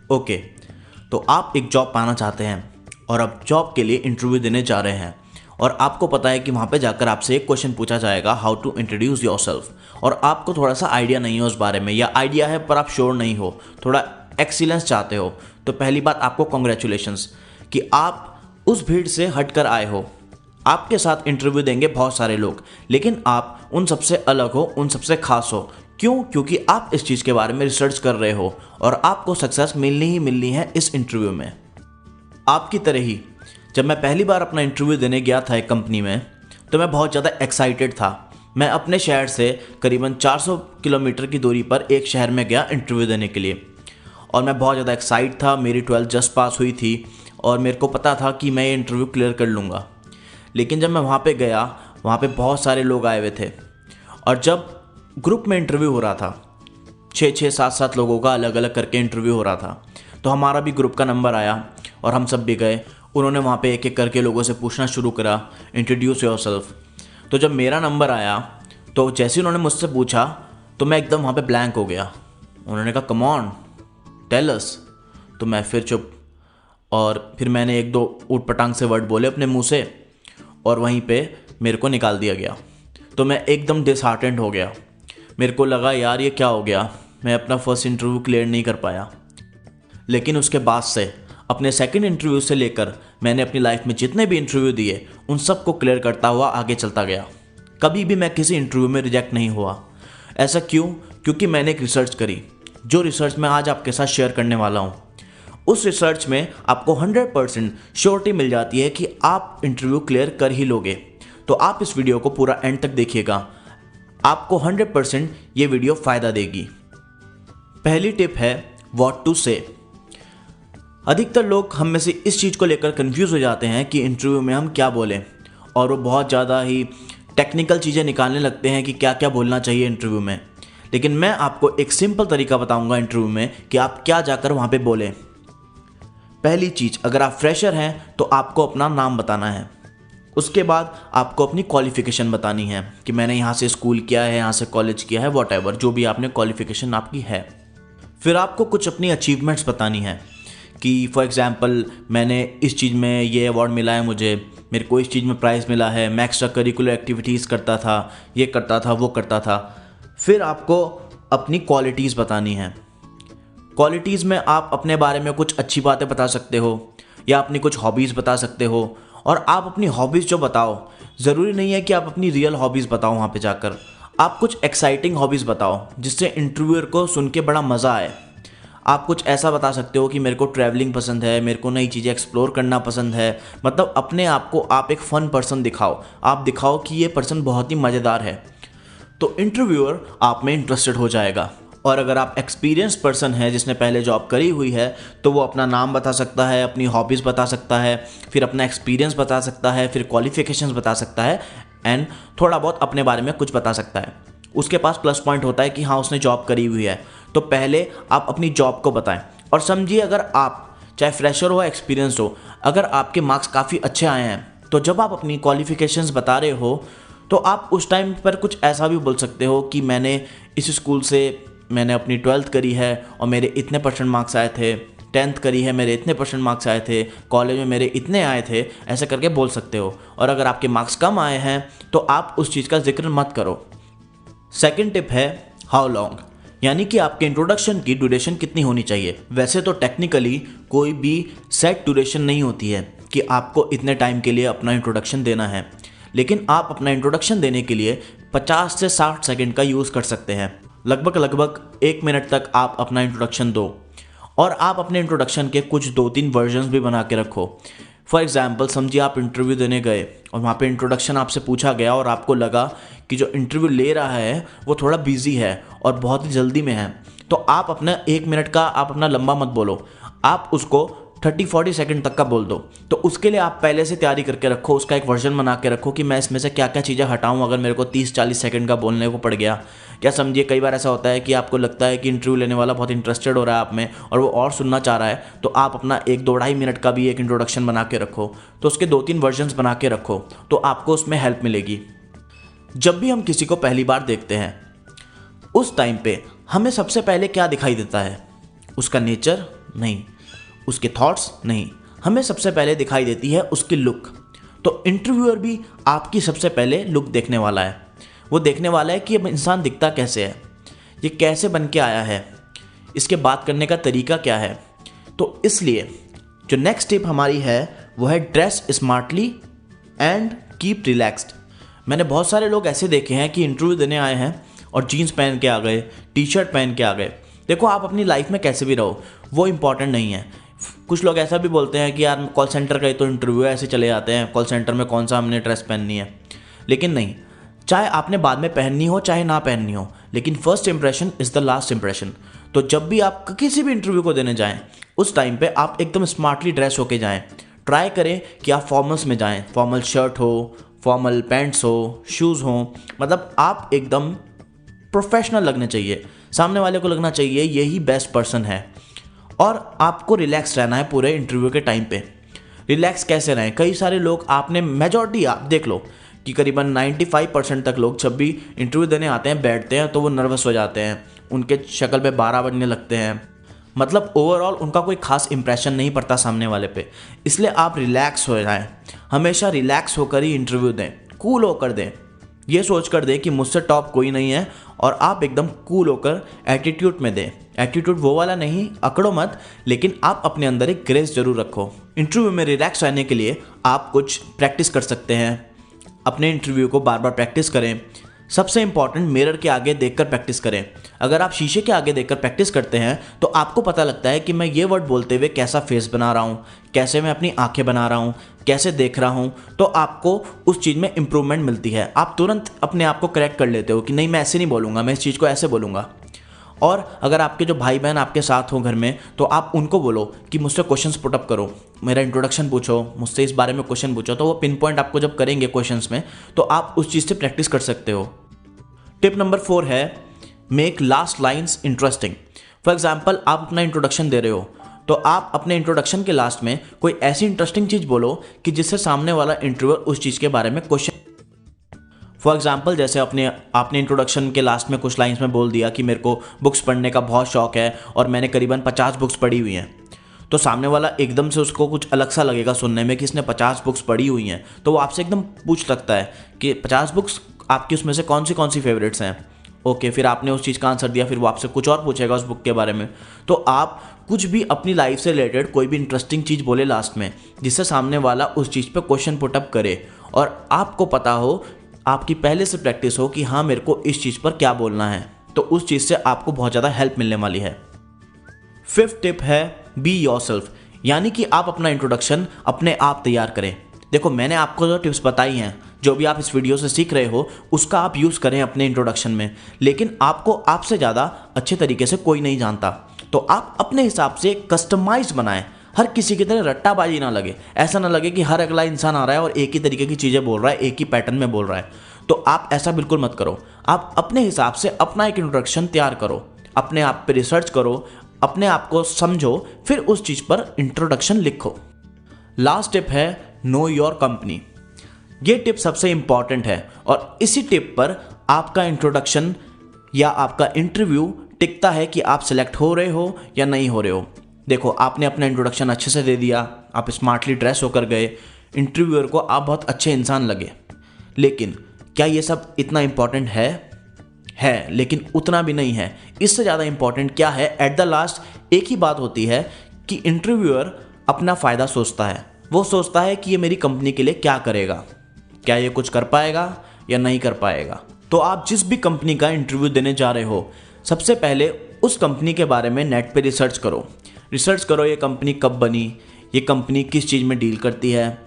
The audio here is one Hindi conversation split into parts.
ओके, तो आप एक जॉब पाना चाहते हैं और अब जॉब के लिए इंटरव्यू देने जा रहे हैं और आपको पता है कि वहाँ पे जाकर आपसे एक क्वेश्चन पूछा जाएगा, हाउ टू इंट्रोड्यूस योरसेल्फ, और आपको थोड़ा सा आइडिया नहीं है उस बारे में, या आइडिया है पर आप श्योर नहीं हो, थोड़ा एक्सीलेंस चाहते हो। तो पहली बात आपको कॉन्ग्रेचुलेशंस कि आप उस भीड़ से हटकर आए हो। आपके साथ इंटरव्यू देंगे बहुत सारे लोग, लेकिन आप उन सबसे अलग हो, उन सबसे खास हो। क्यों? क्योंकि आप इस चीज़ के बारे में रिसर्च कर रहे हो और आपको सक्सेस मिलनी ही मिलनी है इस इंटरव्यू में। आपकी तरह ही जब मैं पहली बार अपना इंटरव्यू देने गया था एक कंपनी में, तो मैं बहुत ज़्यादा एक्साइटेड था। मैं अपने शहर से करीबन 400 किलोमीटर की दूरी पर एक शहर में गया इंटरव्यू देने के लिए और मैं बहुत ज़्यादा एक्साइट था। मेरी 12th जस्ट पास हुई थी और मेरे को पता था कि मैं ये इंटरव्यू क्लियर कर लूँगा। लेकिन जब मैं वहाँ पे गया, वहाँ पे बहुत सारे लोग आए हुए थे और जब ग्रुप में इंटरव्यू हो रहा था, 6-6, 7-7 लोगों का अलग अलग करके इंटरव्यू हो रहा था, तो हमारा भी ग्रुप का नंबर आया और हम सब भी गए। उन्होंने वहाँ पे एक एक करके लोगों से पूछना शुरू करा, इंट्रोड्यूस योरसेल्फ। तो जब मेरा नंबर आया तो जैसे उन्होंने मुझसे पूछा तो मैं एकदम वहाँ पे ब्लैंक हो गया। उन्होंने कहा, कम ऑन टेल अस। तो मैं फिर चुप, और फिर मैंने एक दो ऊट पटांग से वर्ड बोले अपने मुंह से और वहीं पे मेरे को निकाल दिया गया। तो मैं एकदम डिसहार्टेंड हो गया। मेरे को लगा यार ये क्या हो गया, मैं अपना फर्स्ट इंटरव्यू क्लियर नहीं कर पाया। लेकिन उसके बाद से अपने सेकंड इंटरव्यू से लेकर मैंने अपनी लाइफ में जितने भी इंटरव्यू दिए उन सब को क्लियर करता हुआ आगे चलता गया। कभी भी मैं किसी इंटरव्यू में रिजेक्ट नहीं हुआ। ऐसा क्यों? क्योंकि मैंने एक रिसर्च करी, जो रिसर्च मैं आज आपके साथ शेयर करने वाला हूँ। उस रिसर्च में आपको 100% श्योरिटी मिल जाती है कि आप इंटरव्यू क्लियर कर ही लोगे। तो आप इस वीडियो को पूरा एंड तक देखिएगा, आपको 100% ये वीडियो फ़ायदा देगी। पहली टिप है व्हाट टू से। अधिकतर लोग हम में से इस चीज़ को लेकर कंफ्यूज हो जाते हैं कि इंटरव्यू में हम क्या बोलें, और वो बहुत ज़्यादा ही टेक्निकल चीज़ें निकालने लगते हैं कि क्या क्या बोलना चाहिए इंटरव्यू में। लेकिन मैं आपको एक सिंपल तरीका बताऊंगा इंटरव्यू में कि आप क्या जाकर वहाँ पे बोलें। पहली चीज़, अगर आप फ्रेशर हैं तो आपको अपना नाम बताना है। उसके बाद आपको अपनी क्वालिफ़िकेशन बतानी है कि मैंने यहाँ से स्कूल किया है, यहाँ से कॉलेज किया है, वॉट जो भी आपने क्वालिफ़िकेशन आपकी है। फिर आपको कुछ अपनी अचीवमेंट्स बतानी है कि फॉर एग्ज़ाम्पल मैंने इस चीज़ में ये अवार्ड मिला है, मुझे मेरे को इस चीज़ में प्राइज़ मिला है, मैं एक्स्ट्रा करिकुलर एक्टिविटीज़ करता था, ये करता था, वो करता था। फिर आपको अपनी क्वालिटीज़ बतानी है। क्वालिटीज़ में आप अपने बारे में कुछ अच्छी बातें बता सकते हो या अपनी कुछ हॉबीज़ बता सकते हो। और आप अपनी हॉबीज़ जो बताओ, ज़रूरी नहीं है कि आप अपनी रियल हॉबीज़ बताओ वहाँ पे जाकर। आप कुछ एक्साइटिंग हॉबीज़ बताओ जिससे इंटरव्यूअर को सुन के बड़ा मज़ा आए। आप कुछ ऐसा बता सकते हो कि मेरे को ट्रैवलिंग पसंद है, मेरे को नई चीज़ें एक्सप्लोर करना पसंद है। मतलब अपने आप को आप एक फ़न पर्सन दिखाओ, आप दिखाओ कि ये पर्सन बहुत ही मज़ेदार है, तो इंटरव्यूअर आप में इंटरेस्टेड हो जाएगा। और अगर आप एक्सपीरियंस पर्सन हैं जिसने पहले जॉब करी हुई है, तो वो अपना नाम बता सकता है, अपनी हॉबीज़ बता सकता है, फिर अपना एक्सपीरियंस बता सकता है, फिर क्वालिफिकेशंस बता सकता है, एंड थोड़ा बहुत अपने बारे में कुछ बता सकता है। उसके पास प्लस पॉइंट होता है कि हाँ उसने जॉब करी हुई है। तो पहले आप अपनी जॉब को बताएं। और समझिए, अगर आप चाहे फ्रेशर हो एक्सपीरियंस हो, अगर आपके मार्क्स काफ़ी अच्छे आए हैं, तो जब आप अपनी क्वालिफिकेशंस बता रहे हो तो आप उस टाइम पर कुछ ऐसा भी बोल सकते हो कि मैंने इस स्कूल से मैंने अपनी 12th करी है और मेरे इतने % मार्क्स आए थे, 10th करी है, मेरे इतने % मार्क्स आए थे, कॉलेज में मेरे इतने आए थे, ऐसे करके बोल सकते हो। और अगर आपके मार्क्स कम आए हैं तो आप उस चीज़ का जिक्र मत करो। सेकंड टिप है हाउ लॉन्ग, यानी कि आपके इंट्रोडक्शन की ड्यूरेशन कितनी होनी चाहिए। वैसे तो टेक्निकली कोई भी सेट ड्यूरेशन नहीं होती है कि आपको इतने टाइम के लिए अपना इंट्रोडक्शन देना है, लेकिन आप अपना इंट्रोडक्शन देने के लिए 50 से 60 सेकंड का यूज़ कर सकते हैं। लगभग 1 मिनट तक आप अपना इंट्रोडक्शन दो और आप अपने इंट्रोडक्शन के कुछ 2-3 वर्जन्स भी बना के रखो। फॉर एग्जाम्पल समझिए आप इंटरव्यू देने गए और वहाँ पे इंट्रोडक्शन आपसे पूछा गया और आपको लगा कि जो इंटरव्यू ले रहा है वो थोड़ा बिजी है और बहुत ही जल्दी में है, तो आप अपना 1 मिनट का आप अपना लंबा मत बोलो, आप उसको 30-40 सेकंड तक का बोल दो। तो उसके लिए आप पहले से तैयारी करके रखो, उसका एक वर्जन बना के रखो कि मैं इसमें से क्या क्या चीज़ें हटाऊं अगर मेरे को 30-40 सेकंड का बोलने को पड़ गया। क्या समझिए, कई बार ऐसा होता है कि आपको लगता है कि इंटरव्यू लेने वाला बहुत इंटरेस्टेड हो रहा है आप में और वो और सुनना चाह रहा है, तो आप अपना 1-2-2.5 मिनट का भी एक इंट्रोडक्शन बना के रखो। तो उसके 2-3 वर्जन्स बना के रखो, तो आपको उसमें हेल्प मिलेगी। जब भी हम किसी को पहली बार देखते हैं उस टाइम पे हमें सबसे पहले क्या दिखाई देता है? उसका नेचर, नहीं, उसके थॉट्स नहीं, हमें सबसे पहले दिखाई देती है उसकी लुक। तो इंटरव्यूअर भी आपकी सबसे पहले लुक देखने वाला है। वो देखने वाला है कि अब इंसान दिखता कैसे है, ये कैसे बन के आया है, इसके बात करने का तरीका क्या है। तो इसलिए जो नेक्स्ट टिप हमारी है वो है dress smartly and keep relaxed. मैंने बहुत सारे लोग ऐसे देखे हैं कि इंटरव्यू देने आए हैं और जीन्स पहन के आ गए, टी शर्ट पहन के आ गए। देखो, आप अपनी लाइफ में कैसे भी रहो, वो इंपॉर्टेंट नहीं है। कुछ लोग ऐसा भी बोलते हैं कि यार कॉल सेंटर गए तो इंटरव्यू ऐसे चले जाते हैं, कॉल सेंटर में कौन सा हमने ड्रेस पहननी है। लेकिन नहीं, चाहे आपने बाद में पहननी हो चाहे ना पहननी हो, लेकिन first impression is the last impression. तो जब भी आप किसी भी इंटरव्यू को देने जाएं, उस टाइम पे आप एकदम स्मार्टली ड्रेस होके जाएं। ट्राई करें कि आप फॉर्मल्स में जाएं, फॉर्मल शर्ट हो, फॉर्मल पैंट्स हो, शूज़ हो, मतलब आप एकदम प्रोफेशनल लगने चाहिए। सामने वाले को लगना चाहिए यही बेस्ट पर्सन है। और आपको रिलैक्स रहना है पूरे इंटरव्यू के टाइम पे। रिलैक्स कैसे रहें? कई सारे लोग, आपने मेजॉरिटी आप देख लो कि करीबन 95% तक लोग जब भी इंटरव्यू देने आते हैं, बैठते हैं तो वो नर्वस हो जाते हैं, उनके शक्ल पे 12 बनने लगते हैं। मतलब ओवरऑल उनका कोई खास इंप्रेशन नहीं पड़ता सामने वाले पे। इसलिए आप रिलैक्स हो जाएं, हमेशा रिलैक्स होकर ही इंटरव्यू दें, कूल होकर दें। ये सोच कर दें कि मुझसे टॉप कोई नहीं है, और आप एकदम कूल होकर एटीट्यूड में दें। एटीट्यूड वो वाला नहीं, अकड़ो मत, लेकिन आप अपने अंदर एक ग्रेस जरूर रखो। इंटरव्यू में रिलैक्स रहने के लिए आप कुछ प्रैक्टिस कर सकते हैं। अपने इंटरव्यू को बार बार प्रैक्टिस करें। सबसे इंपॉर्टेंट, मिरर के आगे देखकर प्रैक्टिस करें। अगर आप शीशे के आगे देखकर प्रैक्टिस करते हैं तो आपको पता लगता है कि मैं ये वर्ड बोलते हुए कैसा फेस बना रहा हूँ, कैसे मैं अपनी आंखें बना रहा हूँ, कैसे देख रहा हूँ। तो आपको उस चीज़ में इंप्रूवमेंट मिलती है। आप तुरंत अपने आप को करेक्ट कर लेते हो कि नहीं, मैं ऐसे नहीं बोलूँगा, मैं इस चीज़ को ऐसे बोलूँगा। और अगर आपके जो भाई बहन आपके साथ हो घर में, तो आप उनको बोलो कि मुझसे क्वेश्चंस पुटअप करो, मेरा इंट्रोडक्शन पूछो, मुझसे इस बारे में क्वेश्चन पूछो। तो वो पिन पॉइंट आपको जब करेंगे क्वेश्चंस में, तो आप उस चीज़ से प्रैक्टिस कर सकते हो। टिप नंबर 4 है make last lines interesting. For example, आप अपना इंट्रोडक्शन दे रहे हो, तो आप अपने इंट्रोडक्शन के लास्ट में कोई ऐसी इंटरेस्टिंग चीज़ बोलो कि जिससे सामने वाला इंटरव्यूअर उस चीज़ के बारे में क्वेश्चन। फॉर एग्जाम्पल, जैसे आपने इंट्रोडक्शन के लास्ट में कुछ लाइन्स में बोल दिया कि मेरे को बुक्स पढ़ने का बहुत शौक है और मैंने करीबन 50 बुक्स पढ़ी हुई हैं। तो सामने वाला एकदम से उसको कुछ अलग सा लगेगा सुनने में कि इसने 50 बुक्स पढ़ी हुई हैं, तो वो आपसे एकदम पूछ सकता है कि 50 बुक्स आपकी उसमें से कौन सी फेवरेट्स हैं। ओके, फिर आपने उस चीज़ का आंसर दिया, फिर वो आपसे कुछ और पूछेगा उस बुक के बारे में। तो आप कुछ भी अपनी लाइफ से रिलेटेड कोई भी इंटरेस्टिंग चीज़ बोले लास्ट में, जिससे सामने वाला उस चीज़ पे क्वेश्चन पुटअप करे और आपको पता हो, आपकी पहले से प्रैक्टिस हो कि हाँ, मेरे को इस चीज़ पर क्या बोलना है। तो उस चीज़ से आपको बहुत ज़्यादा हेल्प मिलने वाली है। 5th टिप है बी योरसेल्फ, यानी कि आप अपना इंट्रोडक्शन अपने आप तैयार करें। देखो, मैंने आपको जो टिप्स बताई हैं, जो भी आप इस वीडियो से सीख रहे हो, उसका आप यूज़ करें अपने इंट्रोडक्शन में। लेकिन आपको आपसे ज़्यादा अच्छे तरीके से कोई नहीं जानता, तो आप अपने हिसाब से कस्टमाइज बनाएं। हर किसी की तरह रट्टाबाजी ना लगे, ऐसा ना लगे कि हर अगला इंसान आ रहा है और एक ही तरीके की चीज़ें बोल रहा है, एक ही पैटर्न में बोल रहा है। तो आप ऐसा बिल्कुल मत करो। आप अपने हिसाब से अपना एक इंट्रोडक्शन तैयार करो, अपने आप पे रिसर्च करो, अपने आप को समझो, फिर उस चीज़ पर इंट्रोडक्शन लिखो। लास्ट टिप है नो योर कंपनी। ये टिप सबसे इंपॉर्टेंट है और इसी टिप पर आपका इंट्रोडक्शन या आपका इंटरव्यू टिकता है कि आप सिलेक्ट हो रहे हो या नहीं हो रहे हो। देखो, आपने अपना इंट्रोडक्शन अच्छे से दे दिया, आप स्मार्टली ड्रेस होकर गए, इंटरव्यूअर को आप बहुत अच्छे इंसान लगे। लेकिन क्या ये सब इतना इंपॉर्टेंट है, लेकिन उतना भी नहीं है। इससे ज़्यादा इंपॉर्टेंट क्या है, एट द लास्ट एक ही बात होती है कि इंटरव्यूअर अपना फ़ायदा सोचता है। वो सोचता है कि ये मेरी कंपनी के लिए क्या करेगा, क्या ये कुछ कर पाएगा या नहीं कर पाएगा। तो आप जिस भी कंपनी का इंटरव्यू देने जा रहे हो, सबसे पहले उस कंपनी के बारे में नेट पे रिसर्च करो। ये कंपनी कब बनी, ये कंपनी किस चीज़ में डील करती है,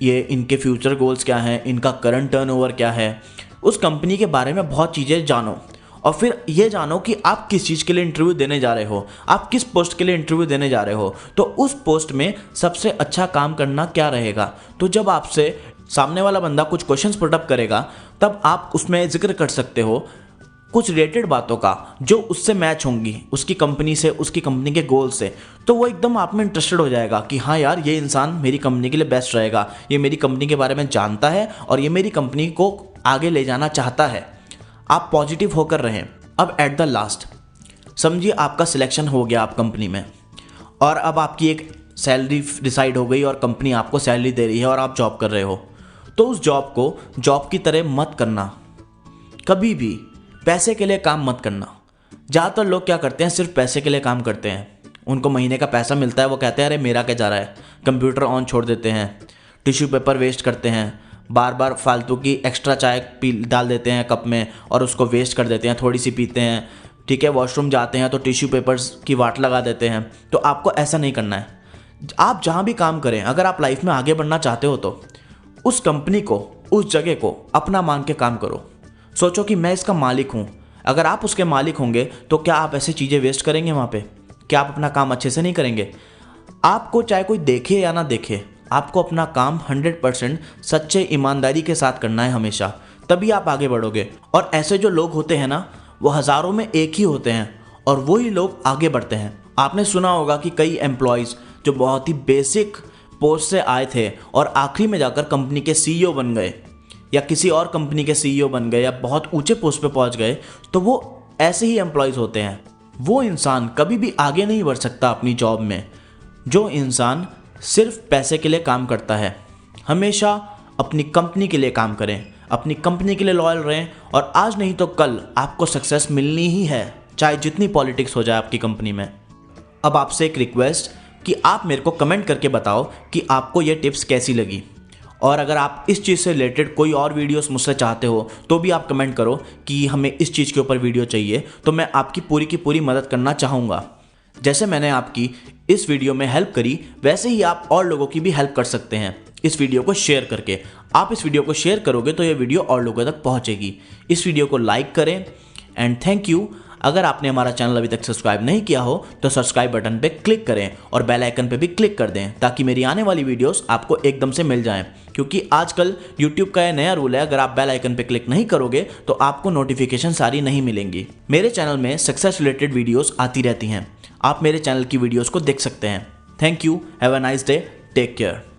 ये इनके फ्यूचर गोल्स क्या हैं, इनका करंट टर्नओवर क्या है। उस कंपनी के बारे में बहुत चीज़ें जानो और फिर ये जानो कि आप किस चीज़ के लिए इंटरव्यू देने जा रहे हो, आप किस पोस्ट के लिए इंटरव्यू देने जा रहे हो, तो उस पोस्ट में सबसे अच्छा काम करना क्या रहेगा। तो जब आपसे सामने वाला बंदा कुछ क्वेश्चंस पुटअप करेगा, तब आप उसमें जिक्र कर सकते हो कुछ रिलेटेड बातों का जो उससे मैच होंगी, उसकी कंपनी से, उसकी कंपनी के गोल से। तो वो एकदम आप में इंटरेस्टेड हो जाएगा कि हाँ यार, ये इंसान मेरी कंपनी के लिए बेस्ट रहेगा, ये मेरी कंपनी के बारे में जानता है और ये मेरी कंपनी को आगे ले जाना चाहता है। आप पॉजिटिव होकर रहें। अब एट द लास्ट समझिए आपका सिलेक्शन हो गया आप कंपनी में, और अब आपकी एक सैलरी डिसाइड हो गई और कंपनी आपको सैलरी दे रही है और आप जॉब कर रहे हो, तो उस जॉब को जॉब की तरह मत करना। कभी भी पैसे के लिए काम मत करना। ज़्यादातर लोग क्या करते हैं, सिर्फ पैसे के लिए काम करते हैं। उनको महीने का पैसा मिलता है, वो कहते हैं अरे मेरा क्या जा रहा है, कंप्यूटर ऑन छोड़ देते हैं, टिश्यू पेपर वेस्ट करते हैं, बार बार फालतू की एक्स्ट्रा चाय पी डाल देते हैं कप में और उसको वेस्ट कर देते हैं, थोड़ी सी पीते हैं, ठीक है, वॉशरूम जाते हैं तो टिश्यू पेपर्स की वाट लगा देते हैं। तो आपको ऐसा नहीं करना है। आप जहाँ भी काम करें, अगर आप लाइफ में आगे बढ़ना चाहते हो तो उस कंपनी को, उस जगह को अपना मान के काम करो। सोचो कि मैं इसका मालिक हूँ। अगर आप उसके मालिक होंगे तो क्या आप ऐसी चीज़ें वेस्ट करेंगे वहाँ पे? क्या आप अपना काम अच्छे से नहीं करेंगे? आपको चाहे कोई देखे या ना देखे, आपको अपना काम 100% सच्चे ईमानदारी के साथ करना है हमेशा, तभी आप आगे बढ़ोगे। और ऐसे जो लोग होते हैं ना, वो हज़ारों में एक ही होते हैं और वही लोग आगे बढ़ते हैं। आपने सुना होगा कि कई एम्प्लॉयज़ जो बहुत ही बेसिक पोस्ट से आए थे और आखिरी में जाकर कंपनी के सीईओ बन गए या किसी और कंपनी के सीईओ बन गए या बहुत ऊंचे पोस्ट पे पहुंच गए, तो वो ऐसे ही एम्प्लॉयज़ होते हैं। वो इंसान कभी भी आगे नहीं बढ़ सकता अपनी जॉब में जो इंसान सिर्फ पैसे के लिए काम करता है। हमेशा अपनी कंपनी के लिए काम करें, अपनी कंपनी के लिए लॉयल रहें और आज नहीं तो कल आपको सक्सेस मिलनी ही है, चाहे जितनी पॉलिटिक्स हो जाए आपकी कंपनी में। अब आपसे एक रिक्वेस्ट कि आप मेरे को कमेंट करके बताओ कि आपको ये टिप्स कैसी लगी, और अगर आप इस चीज़ से रिलेटेड कोई और वीडियोस मुझसे चाहते हो तो भी आप कमेंट करो कि हमें इस चीज़ के ऊपर वीडियो चाहिए, तो मैं आपकी पूरी की पूरी मदद करना चाहूँगा। जैसे मैंने आपकी इस वीडियो में हेल्प करी, वैसे ही आप और लोगों की भी हेल्प कर सकते हैं इस वीडियो को शेयर करके। आप इस वीडियो को शेयर करोगे तो ये वीडियो और लोगों तक पहुँचेगी। इस वीडियो को लाइक करें एंड थैंक यू। अगर आपने हमारा चैनल अभी तक सब्सक्राइब नहीं किया हो तो सब्सक्राइब बटन पे क्लिक करें और बेल आइकन पे भी क्लिक कर दें ताकि मेरी आने वाली वीडियोस आपको एकदम से मिल जाएं। क्योंकि आजकल YouTube का यह नया रूल है, अगर आप बेल आइकन पे क्लिक नहीं करोगे तो आपको नोटिफिकेशन सारी नहीं मिलेंगी। मेरे चैनल में सक्सेस रिलेटेड वीडियोस आती रहती हैं, आप मेरे चैनल की वीडियोस को देख सकते हैं। Thank you, have a nice day, take care.